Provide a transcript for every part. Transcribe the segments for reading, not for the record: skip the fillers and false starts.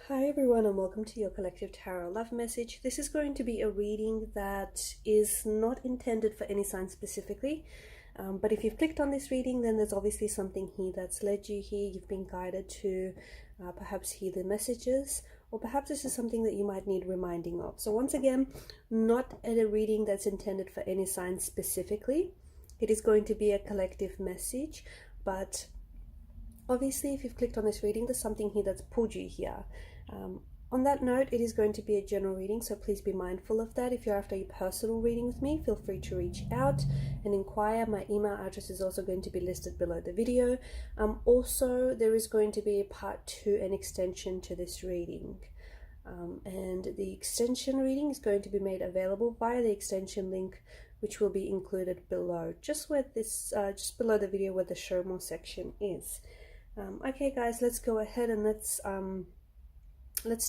Hi everyone and welcome to your collective tarot love message. This is going to be a reading that is not intended for any sign specifically, but if you've clicked on this reading, then there's obviously something here that's led you here. You've been guided to perhaps hear the messages, or perhaps this is something that you might need reminding of. So once again, not a reading that's intended for any sign specifically. It is going to be a collective message, but obviously if you've clicked on this reading, there's something here that's pulled you here. On that note, it is going to be a general reading, so please be mindful of that. If you're after a personal reading with me, feel free to reach out and inquire. My email address is also going to be listed below the video. Also, there is going to be a part 2, an extension to this reading. And the extension reading is going to be made available via the extension link, which will be included below, just where this, just below the video where the show more section is. Okay guys, let's go ahead and let's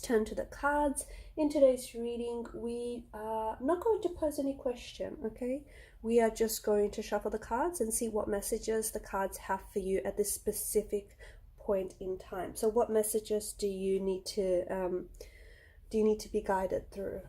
turn to the cards. In today's reading, we are not going to pose any question, okay? We are just going to shuffle the cards and see what messages the cards have for you at this specific point in time. So what messages do you need to be guided through?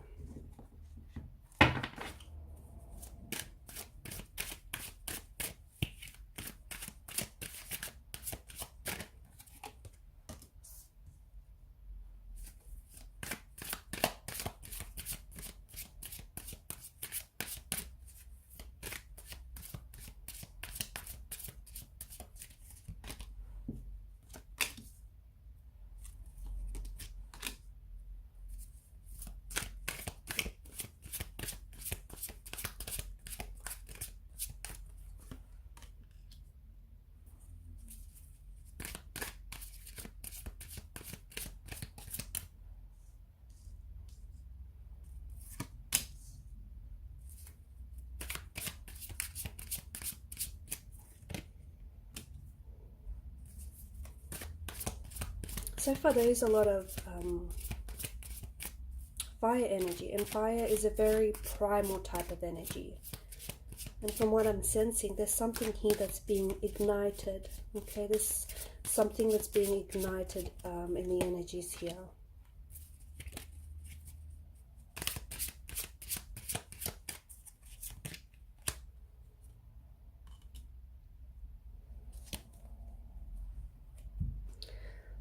So far there is a lot of fire energy, and fire is a very primal type of energy. And from what I'm sensing, there's something here that's being ignited. Okay, there's something that's being ignited in the energies here.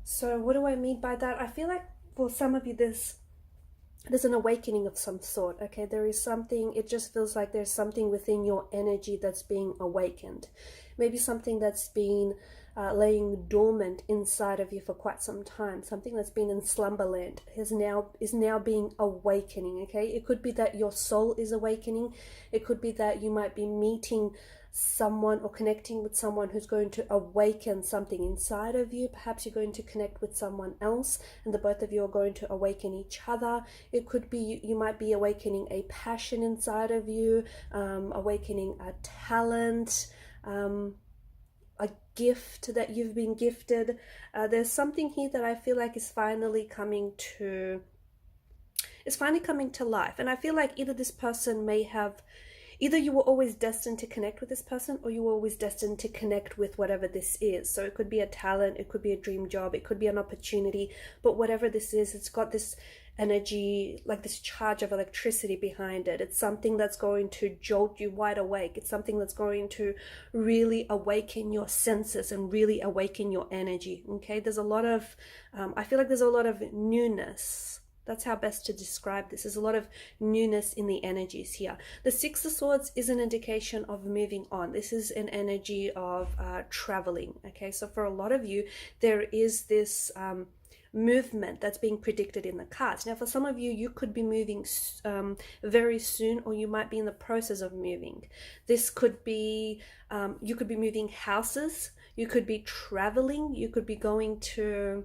So what do I mean by that? I feel like for some of you there's an awakening of some sort. Okay, there is something, it just feels like there's something within your energy that's being awakened. Maybe something that's been laying dormant inside of you for quite some time. Something that's been in slumberland is now being awakening. Okay, it could be that your soul is awakening. It could be that you might be meeting someone or connecting with someone who's going to awaken something inside of you. Perhaps you're going to connect with someone else and the both of you are going to awaken each other. It could be you might be awakening a passion inside of you, awakening a talent, a gift that you've been gifted. There's something here that I feel like is finally coming to life. And I feel like either this person may have, either you were always destined to connect with this person, or you were always destined to connect with whatever this is. So it could be a talent, it could be a dream job, it could be an opportunity, but whatever this is, it's got this energy, like this charge of electricity behind it. It's something that's going to jolt you wide awake. It's something that's going to really awaken your senses and really awaken your energy. Okay, there's a lot of, I feel like there's a lot of newness. That's how best to describe this. There's a lot of newness in the energies here. The Six of Swords is an indication of moving on. This is an energy of traveling. Okay, so for a lot of you, there is this movement that's being predicted in the cards. Now, for some of you, you could be moving very soon, or you might be in the process of moving. This could be, you could be moving houses, you could be traveling, you could be going to,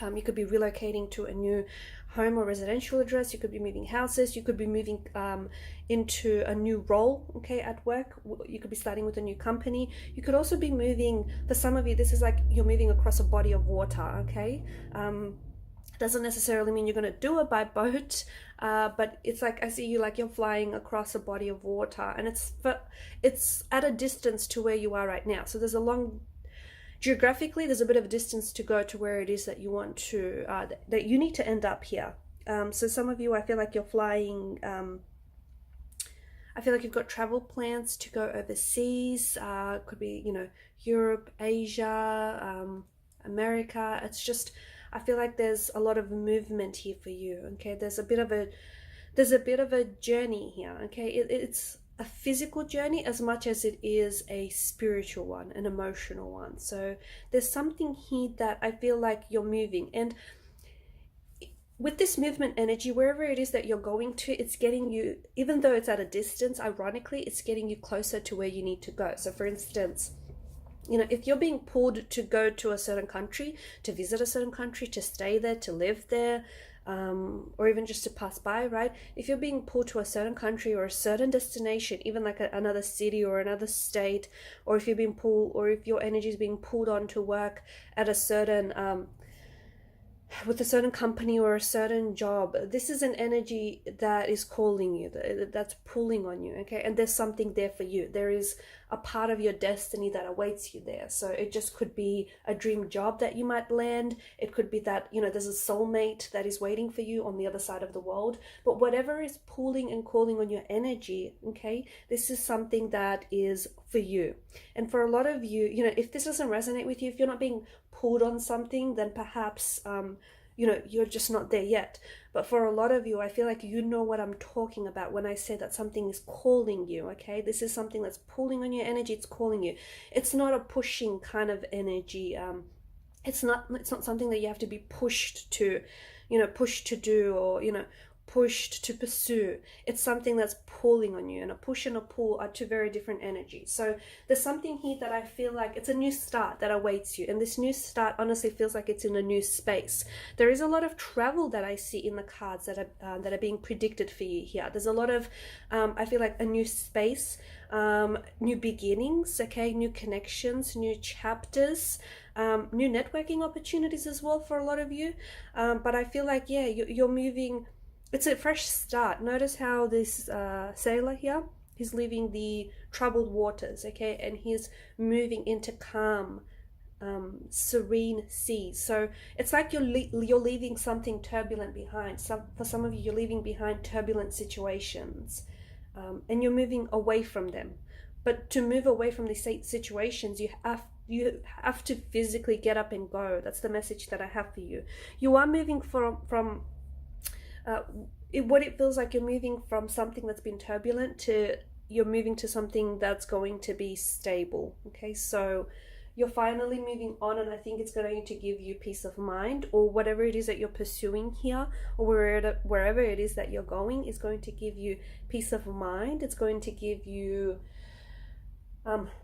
you could be relocating to a new home or residential address, you could be moving houses, you could be moving into a new role, okay, at work. You could be starting with a new company. You could also be moving, for some of you, this is like you're moving across a body of water, okay? Doesn't necessarily mean you're going to do it by boat, but it's like I see you like you're flying across a body of water, and it's at a distance to where you are right now. So there's a long geographically, there's a bit of a distance to go to where it is that you want to, that you need to end up here. So some of you, I feel like you're flying, I feel like you've got travel plans to go overseas. Could be, you know, Europe, Asia, America. It's just, I feel like there's a lot of movement here for you. Okay, there's a bit of a journey here. Okay, it's a physical journey as much as it is a spiritual one, an emotional one. So there's something here that I feel like you're moving, and with this movement energy, wherever it is that you're going to, it's getting you, even though it's at a distance, ironically, it's getting you closer to where you need to go. So for instance, you know, if you're being pulled to go to a certain country, to visit a certain country, to stay there, to live there, or even just to pass by, right? If you're being pulled to a certain country or a certain destination, even like another city or another state, or if you're being pulled, or if your energy is being pulled on to work at a certain, with a certain company or a certain job, this is an energy that is calling you, that's pulling on you, okay? And there's something there for you. There is a part of your destiny that awaits you there. So it just could be a dream job that you might land. It could be that, you know, there's a soulmate that is waiting for you on the other side of the world. But whatever is pulling and calling on your energy, okay, this is something that is for you. And for a lot of you, you know, if this doesn't resonate with you, if you're not being pulled on something, then perhaps you know, you're just not there yet. But for a lot of you, I feel like you know what I'm talking about when I say that something is calling you, okay? This is something that's pulling on your energy, it's calling you. It's not a pushing kind of energy. It's not something that you have to be pushed to, you know, pushed to do, or, you know, pushed to pursue. It's something that's pulling on you, and a push and a pull are two very different energies. So there's something here that I feel like it's a new start that awaits you, and this new start honestly feels like it's in a new space. There is a lot of travel that I see in the cards that are being predicted for you here. There's a lot of I feel like a new space, new beginnings, okay, new connections, new chapters, new networking opportunities as well for a lot of you. But I feel like, yeah, you're moving. It's a fresh start. Notice how this sailor here, he's leaving the troubled waters, okay, and he's moving into calm, serene seas. So it's like you're leaving something turbulent behind. For some of you, you're leaving behind turbulent situations, and you're moving away from them. But to move away from these situations, you have to physically get up and go. That's the message that I have for you. You are moving from what it feels like, you're moving from something that's been turbulent to you're moving to something that's going to be stable. Okay, so you're finally moving on, and I think it's going to give you peace of mind, or whatever it is that you're pursuing here, or wherever it is that you're going is going to give you peace of mind. It's going to give you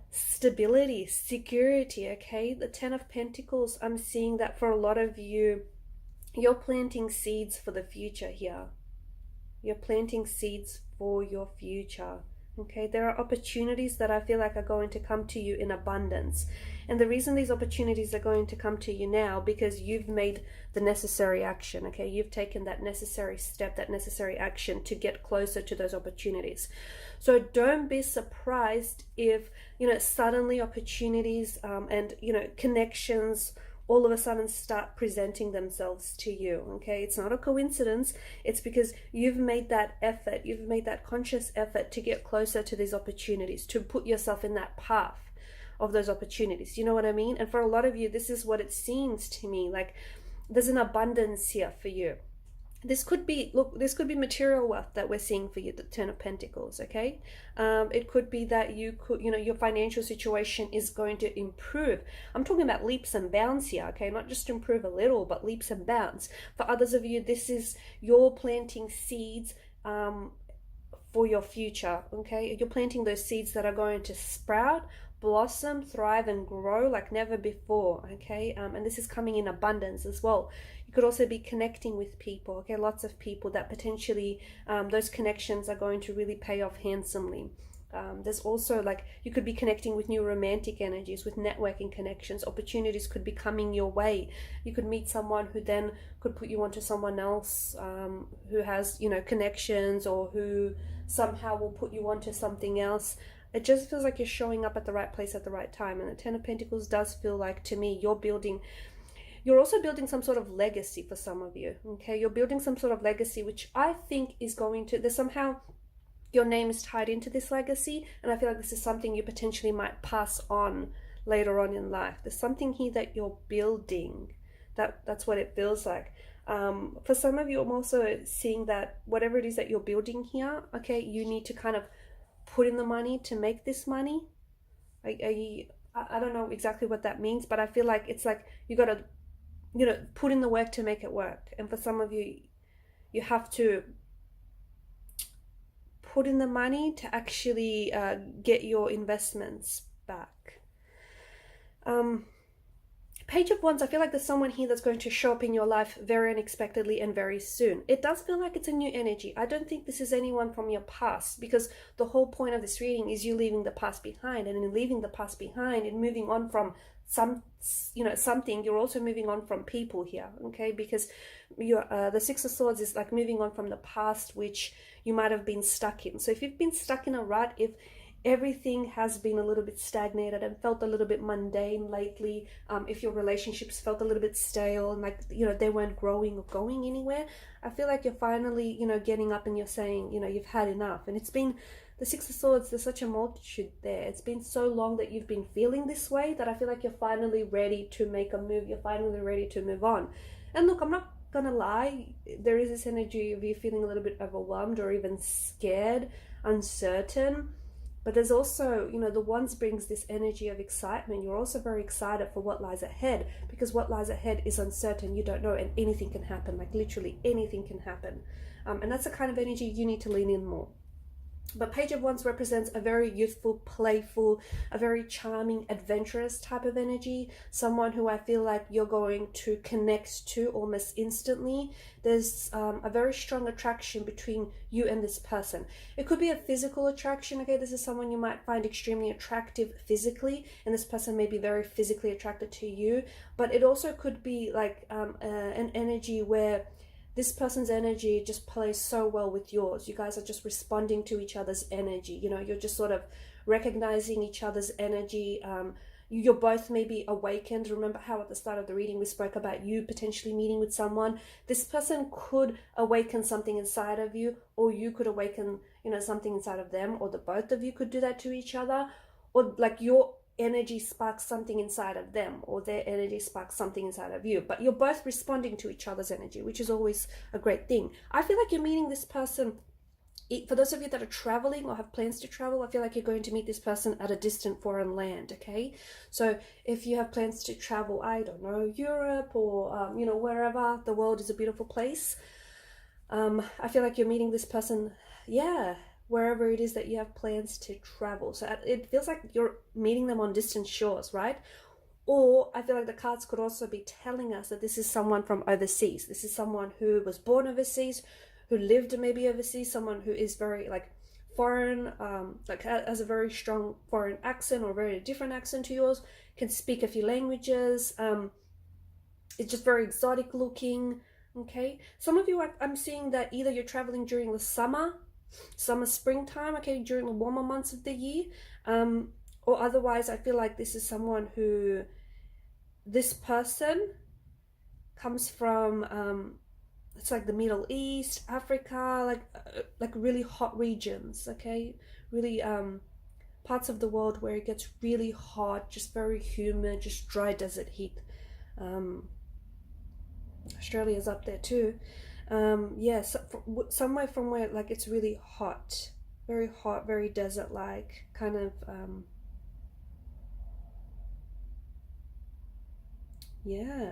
stability, security. Okay, the 10 of Pentacles, I'm seeing that for a lot of you, you're planting seeds for the future here. You're planting seeds for your future. Okay, there are opportunities that I feel like are going to come to you in abundance. And the reason these opportunities are going to come to you now, because you've made the necessary action. Okay, you've taken that necessary step, that necessary action to get closer to those opportunities. So don't be surprised if, you know, suddenly opportunities and, you know, connections all of a sudden start presenting themselves to you. Okay, it's not a coincidence. It's because you've made that effort, you've made that conscious effort to get closer to these opportunities, to put yourself in that path of those opportunities. You know what I mean? And for a lot of you, this is what it seems to me like. There's an abundance here for you. This could be, look, this could be material wealth that we're seeing for you, the 10 of Pentacles, okay? It could be that you could, you know, your financial situation is going to improve. I'm talking about leaps and bounds here, okay? Not just improve a little, but leaps and bounds. For others of you, this is you're planting seeds for your future, okay? You're planting those seeds that are going to sprout, blossom, thrive, and grow like never before, okay? And this is coming in abundance as well. You could also be connecting with people, okay? Lots of people that potentially, those connections are going to really pay off handsomely. There's also, like, you could be connecting with new romantic energies, with networking connections. Opportunities could be coming your way. You could meet someone who then could put you onto someone else who has, you know, connections, or who somehow will put you onto something else. It just feels like you're showing up at the right place at the right time. And the Ten of Pentacles does feel like, to me, you're also building some sort of legacy for some of you, okay? You're building some sort of legacy, which I think is going to, there's somehow your name is tied into this legacy, and I feel like this is something you potentially might pass on later on in life. There's something here that you're building. That's what it feels like. For some of you, I'm also seeing that whatever it is that you're building here, okay, you need to kind of put in the money to make this money. I don't know exactly what that means, but I feel like it's like you got to, you know, put in the work to make it work. And for some of you, you have to put in the money to actually get your investments back. Page of Wands, I feel like there's someone here that's going to show up in your life very unexpectedly and very soon. It does feel like it's a new energy. I don't think this is anyone from your past, because the whole point of this reading is you leaving the past behind, and in leaving the past behind and moving on from something, you're also moving on from people here, okay? Because you're the Six of Swords is like moving on from the past, which you might have been stuck in. So if you've been stuck in a rut, if everything has been a little bit stagnated and felt a little bit mundane lately, if your relationships felt a little bit stale and like, you know, they weren't growing or going anywhere, I feel like you're finally, you know, getting up and you're saying, you know, you've had enough. And it's been the Six of Swords, there's such a multitude there. It's been so long that you've been feeling this way that I feel like you're finally ready to make a move. You're finally ready to move on. And look, I'm not gonna lie, there is this energy of you feeling a little bit overwhelmed or even scared, uncertain. But there's also, you know, the Wands brings this energy of excitement. You're also very excited for what lies ahead, because what lies ahead is uncertain. You don't know, and anything can happen. Like literally anything can happen. And that's the kind of energy you need to lean in more. But Page of Wands represents a very youthful, playful, a very charming, adventurous type of energy. Someone who I feel like you're going to connect to almost instantly. There's a very strong attraction between you and this person. It could be a physical attraction, okay? This is someone you might find extremely attractive physically, and this person may be very physically attracted to you. But it also could be like an energy where this person's energy just plays so well with yours. You guys are just responding to each other's energy. You know, you're just sort of recognizing each other's energy. You're both maybe awakened. Remember how at the start of the reading we spoke about you potentially meeting with someone. This person could awaken something inside of you, or you could awaken, you know, something inside of them, or the both of you could do that to each other, or like your energy sparks something inside of them, or their energy sparks something inside of you, but you're both responding to each other's energy, which is always a great thing. I feel like you're meeting this person, for those of you that are traveling or have plans to travel, I feel like you're going to meet this person at a distant foreign land, okay? So if you have plans to travel, I don't know, Europe or, you know, wherever, the world is a beautiful place. I feel like you're meeting this person, yeah, wherever it is that you have plans to travel. So it feels like you're meeting them on distant shores, right? Or I feel like the cards could also be telling us that this is someone from overseas. This is someone who was born overseas, who lived maybe overseas, someone who is very like foreign, like has a very strong foreign accent or very different accent to yours, can speak a few languages, it's just very exotic looking, okay? Some of you, I'm seeing that either you're traveling during the summer, springtime, okay, during the warmer months of the year, or otherwise I feel like this is someone who, this person comes from it's like the Middle East, Africa, like really hot regions, okay, really parts of the world where it gets really hot, just very humid, just dry desert heat. Australia's up there too. Yes, somewhere from where like it's really hot, very desert like kind of yeah.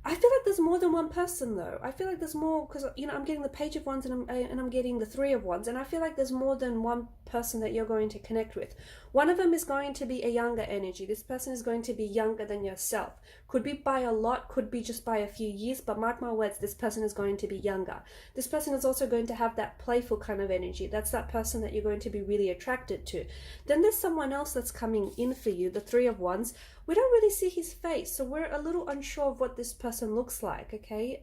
I feel like there's more than one person though. I feel like there's more, because you know I'm getting the Page of Wands and I'm getting the Three of Wands, and I feel like there's more than one person that you're going to connect with. One of them is going to be a younger energy. This person is going to be younger than yourself. Could be by a lot, could be just by a few years, but mark my words, this person is going to be younger. This person is also going to have that playful kind of energy. That's that person that you're going to be really attracted to. Then there's someone else that's coming in for you, the Three of Wands. We don't really see his face, so we're a little unsure of what this person looks like, okay?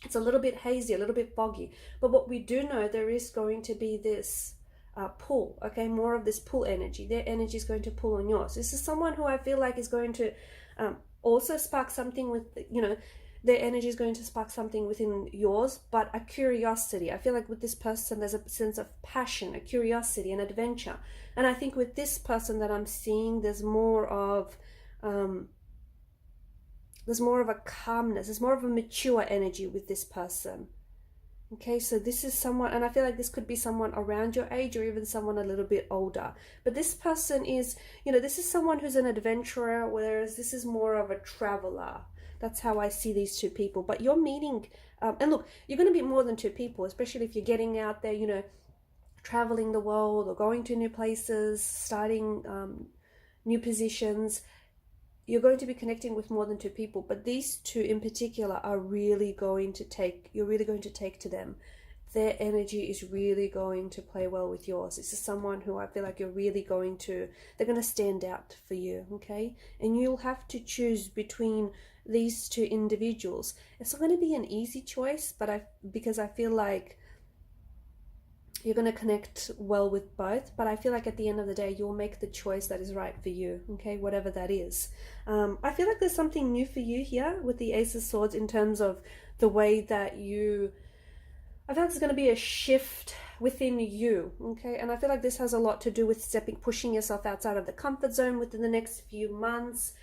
It's a little bit hazy, a little bit foggy. But what we do know, there is going to be this pull, okay? More of this pull energy. Their energy is going to pull on yours. This is someone who I feel like is going to also spark something with, you know, their energy is going to spark something within yours, but a curiosity. I feel like with this person, there's a sense of passion, a curiosity, an adventure. And I think with this person that I'm seeing, there's more of a calmness, there's more of a mature energy with this person. Okay, so this is someone, and I feel like this could be someone around your age or even someone a little bit older. But this person is, you know, this is someone who's an adventurer, whereas this is more of a traveler. That's how I see these two people. But you're meeting, and look, you're going to be more than two people, especially if you're getting out there, you know, traveling the world or going to new places, starting new positions. You're going to be connecting with more than two people, but these two in particular are really going to take, you're really going to take to them. Their energy is really going to play well with yours. This is someone who I feel like you're really going to, they're going to stand out for you, okay? And you'll have to choose between these two individuals. It's not going to be an easy choice, but because I feel like you're going to connect well with both, but I feel like at the end of the day, you'll make the choice that is right for you, okay, whatever that is. I feel like there's something new for you here with the Ace of Swords in terms of the way that you, I feel like there's going to be a shift within you, okay, and I feel like this has a lot to do with pushing yourself outside of the comfort zone within the next few months,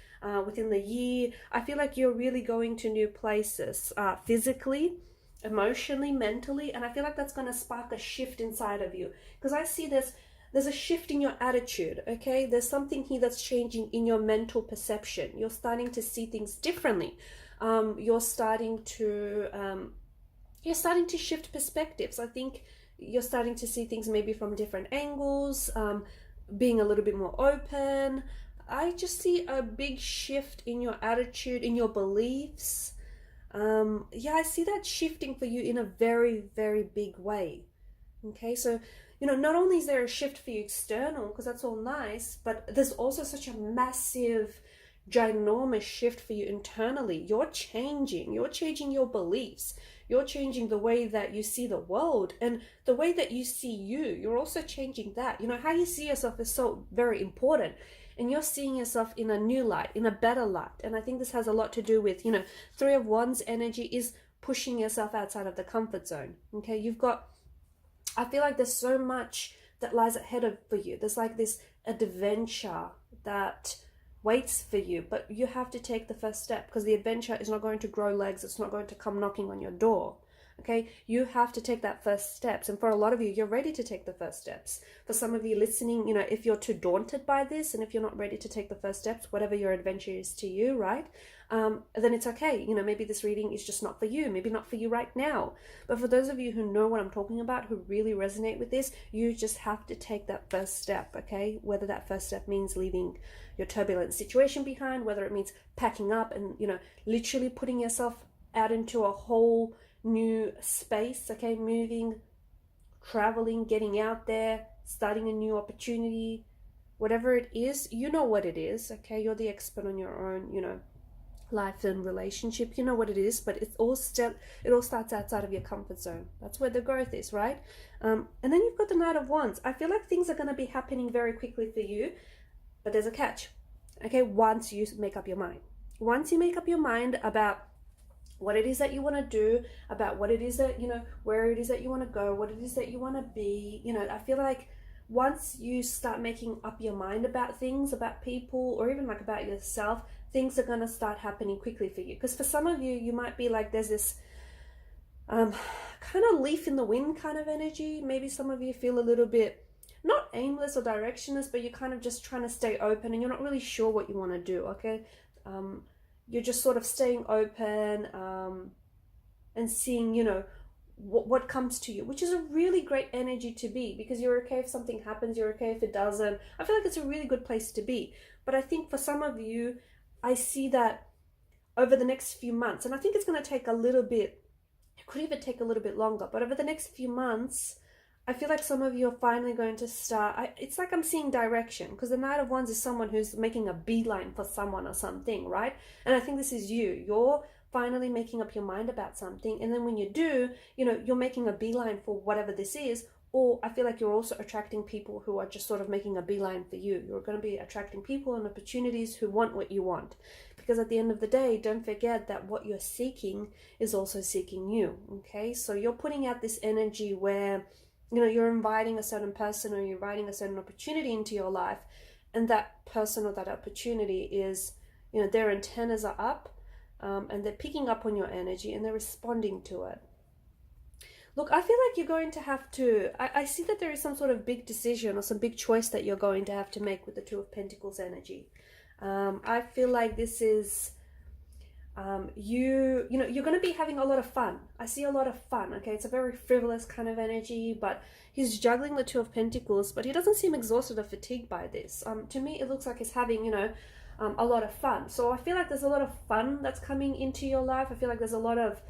within the year. I feel like you're really going to new places, physically, emotionally, mentally, and I feel like that's going to spark a shift inside of you, because I see there's a shift in your attitude, okay? There's something here that's changing in your mental perception. You're starting to see things differently. You're starting to shift perspectives. I think you're starting to see things maybe from different angles, being a little bit more open. I just see a big shift in your attitude, in your beliefs. Yeah, I see that shifting for you in a very, very big way. Okay, so, you know, not only is there a shift for you external, because that's all nice, but there's also such a massive, ginormous shift for you internally. You're changing your beliefs. You're changing the way that you see the world and the way that you see you. You're also changing that. You know, how you see yourself is so very important. And you're seeing yourself in a new light, in a better light. And I think this has a lot to do with, you know, Three of Wands energy is pushing yourself outside of the comfort zone. Okay, I feel like there's so much that lies ahead for you. There's like this adventure that waits for you, but you have to take the first step, because the adventure is not going to grow legs. It's not going to come knocking on your door. Okay, you have to take that first steps. And for a lot of you, you're ready to take the first steps. For some of you listening, you know, if you're too daunted by this and if you're not ready to take the first steps, whatever your adventure is to you, right? Then it's okay. You know, maybe this reading is just not for you, maybe not for you right now. But for those of you who know what I'm talking about, who really resonate with this, you just have to take that first step, okay? Whether that first step means leaving your turbulent situation behind, whether it means packing up and, you know, literally putting yourself out into a whole new space, okay, moving, traveling, getting out there, starting a new opportunity, whatever it is, you know what it is, okay? You're the expert on your own, you know, life and relationship, you know what it is, but it all starts outside of your comfort zone. That's where the growth is, right? And then you've got the Knight of Wands. I feel like things are going to be happening very quickly for you, but there's a catch, okay? Once you make up your mind about what it is that you want to do, about what it is that, you know, where it is that you want to go, what it is that you want to be, you know, I feel like once you start making up your mind about things, about people, or even like about yourself, things are going to start happening quickly for you. Because for some of you, you might be like, there's this kind of leaf in the wind kind of energy. Maybe some of you feel a little bit, not aimless or directionless, but you're kind of just trying to stay open and you're not really sure what you want to do, okay? You're just sort of staying open and seeing, you know, what comes to you, which is a really great energy to be, because you're okay if something happens, you're okay if it doesn't. I feel like it's a really good place to be. But I think for some of you, I see that over the next few months, and I think it's going to take a little bit, it could even take a little bit longer, but over the next few months, I feel like some of you are finally going to start, it's like I'm seeing direction, because the Knight of Wands is someone who's making a beeline for someone or something, right? And I think this is you. You're finally making up your mind about something. And then when you do, you know, you're making a beeline for whatever this is. Or I feel like you're also attracting people who are just sort of making a beeline for you. You're going to be attracting people and opportunities who want what you want. Because at the end of the day, don't forget that what you're seeking is also seeking you. Okay, so you're putting out this energy where, you know, you're inviting a certain person or you're inviting a certain opportunity into your life. And that person or that opportunity is, you know, their antennas are up and they're picking up on your energy and they're responding to it. Look, I feel like you're going to have to, I see that there is some sort of big decision or some big choice that you're going to have to make with the Two of Pentacles energy. I feel like this is, you know, you're going to be having a lot of fun. I see a lot of fun, okay? It's a very frivolous kind of energy, but he's juggling the Two of Pentacles, but he doesn't seem exhausted or fatigued by this. To me, it looks like he's having, you know, a lot of fun. So I feel like there's a lot of fun that's coming into your life. I feel like there's a lot of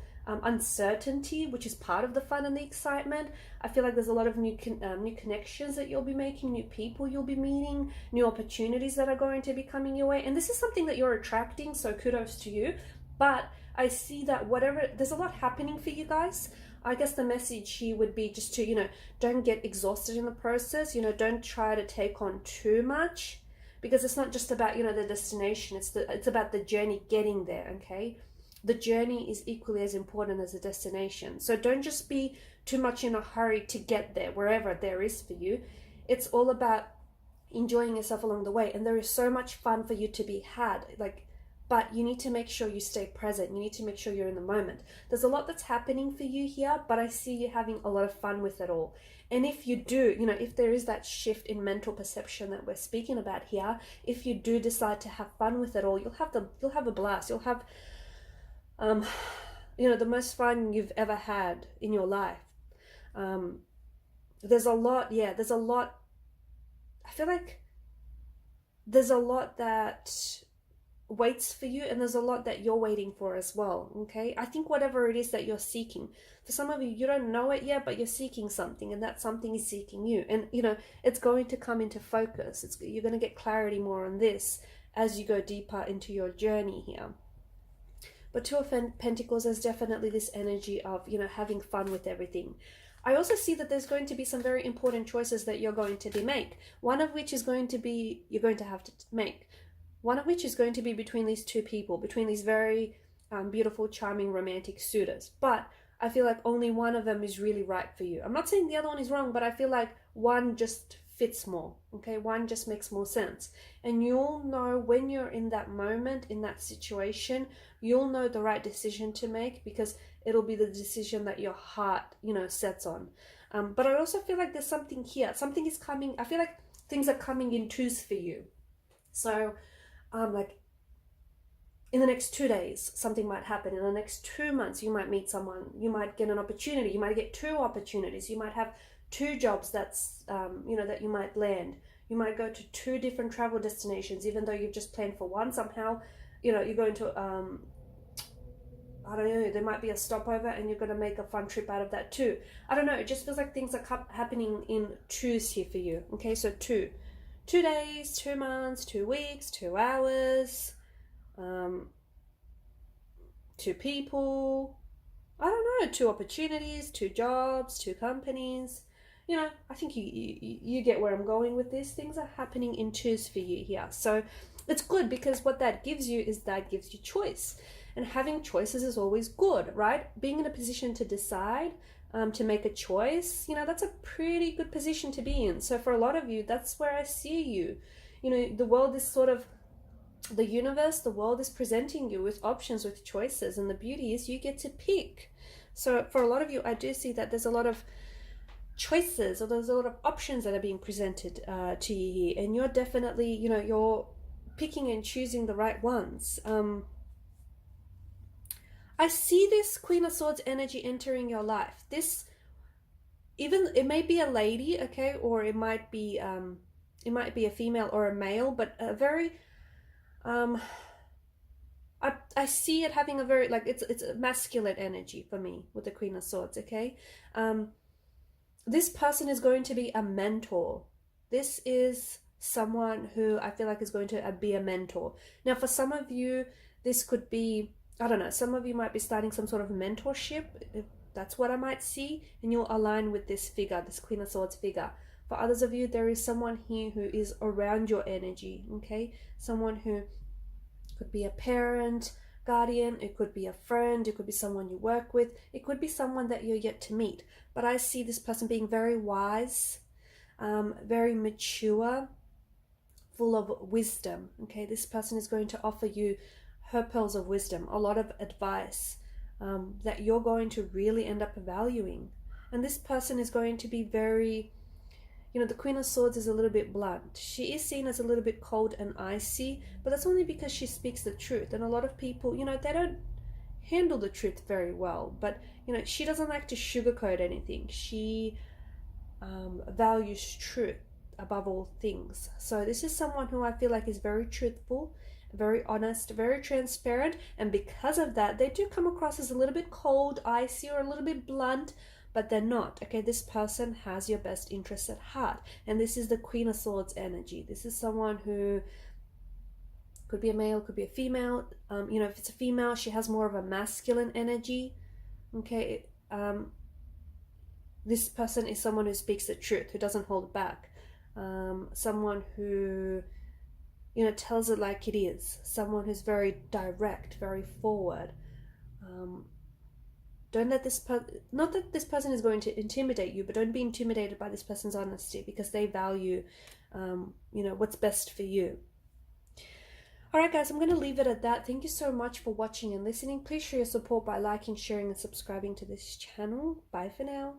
uncertainty, which is part of the fun and the excitement. I feel like there's a lot of new connections that you'll be making, new people you'll be meeting, new opportunities that are going to be coming your way. And this is something that you're attracting, so kudos to you. But I see that there's a lot happening for you guys. I guess the message here would be just to, you know, don't get exhausted in the process. You know, don't try to take on too much, because it's not just about, you know, the destination. It's about the journey getting there, okay? The journey is equally as important as the destination. So don't just be too much in a hurry to get there, wherever there is for you. It's all about enjoying yourself along the way. And there is so much fun for you to be had. But you need to make sure you stay present. You need to make sure you're in the moment. There's a lot that's happening for you here, but I see you having a lot of fun with it all. And if you do, you know, if there is that shift in mental perception that we're speaking about here, if you do decide to have fun with it all, you'll have a blast. You'll have you know, the most fun you've ever had in your life. There's a lot, I feel like there's a lot that waits for you, and there's a lot that you're waiting for as well, okay? I think whatever it is that you're seeking, for some of you, you don't know it yet, but you're seeking something, and that something is seeking you. And, you know, it's going to come into focus. You're going to get clarity more on this as you go deeper into your journey here. But Two of Pentacles, there's definitely this energy of, you know, having fun with everything. I also see that there's going to be some very important choices that you're going to make. One of which is going to be, you're going to have to make. One of which is going to be between these two people, between these very beautiful, charming, romantic suitors. But I feel like only one of them is really right for you. I'm not saying the other one is wrong, but I feel like one just fits more, okay? One just makes more sense. And you'll know when you're in that moment, in that situation, you'll know the right decision to make, because it'll be the decision that your heart, you know, sets on. But I also feel like there's something here. Something is coming. I feel like things are coming in twos for you. So, like, in the next 2 days, something might happen. In the next 2 months, you might meet someone. You might get an opportunity. You might get 2 opportunities. You might have 2 jobs that's, you know, that you might land. You might go to 2 different travel destinations, even though you've just planned for one. Somehow, you know, you're going to, I don't know, there might be a stopover and you're going to make a fun trip out of that too. I don't know. It just feels like things are happening in twos here for you. Okay, so 2 days, 2 months, 2 weeks, 2 hours, 2 people, I don't know, 2 opportunities, 2 jobs, 2 companies. You know, I think you get where I'm going with this. Things are happening in twos for you here. So it's good, because what that gives you is that gives you choice. And having choices is always good, right? Being in a position to decide, to make a choice, you know, that's a pretty good position to be in. So for a lot of you, that's where I see you. You know, the world is sort of, the universe, the world is presenting you with options, with choices. And the beauty is you get to pick. So for a lot of you, I do see that there's a lot of choices, or there's a lot of options that are being presented to you here, and you're definitely, you know, you're picking and choosing the right ones. I see this Queen of Swords energy entering your life. This, even, it may be a lady, okay, or it might be a female or a male, but a very I see it having a very, like, it's a masculine energy for me with the Queen of Swords, okay? This person is going to be a mentor. This is someone who I feel like is going to be a mentor. Now, for some of you, this could be I don't know, some of you might be starting some sort of mentorship, if that's what I might see, and you'll align with this figure, this Queen of Swords figure. For others of you, there is someone here who is around your energy, okay? Someone who could be a parent, guardian, it could be a friend, it could be someone you work with, it could be someone that you're yet to meet. But I see this person being very wise, very mature, full of wisdom, okay? This person is going to offer you her pearls of wisdom, a lot of advice that you're going to really end up valuing. And this person is going to be very, you know, the Queen of Swords is a little bit blunt. She is seen as a little bit cold and icy, but that's only because she speaks the truth. And a lot of people, you know, they don't handle the truth very well. But, you know, she doesn't like to sugarcoat anything. She values truth above all things. So this is someone who I feel like is very truthful, very honest, very transparent, and because of that, they do come across as a little bit cold, icy, or a little bit blunt, but they're not, okay? This person has your best interests at heart, and this is the Queen of Swords energy. This is someone who could be a male, could be a female. You know, if it's a female, she has more of a masculine energy, okay? This person is someone who speaks the truth, who doesn't hold back, someone who, you know, tells it like it is, someone who's very direct, very forward. Don't let this not that this person is going to intimidate you, but don't be intimidated by this person's honesty, because they value, you know, what's best for you. Alright guys, I'm going to leave it at that. Thank you so much for watching and listening. Please show your support by liking, sharing, and subscribing to this channel. Bye for now.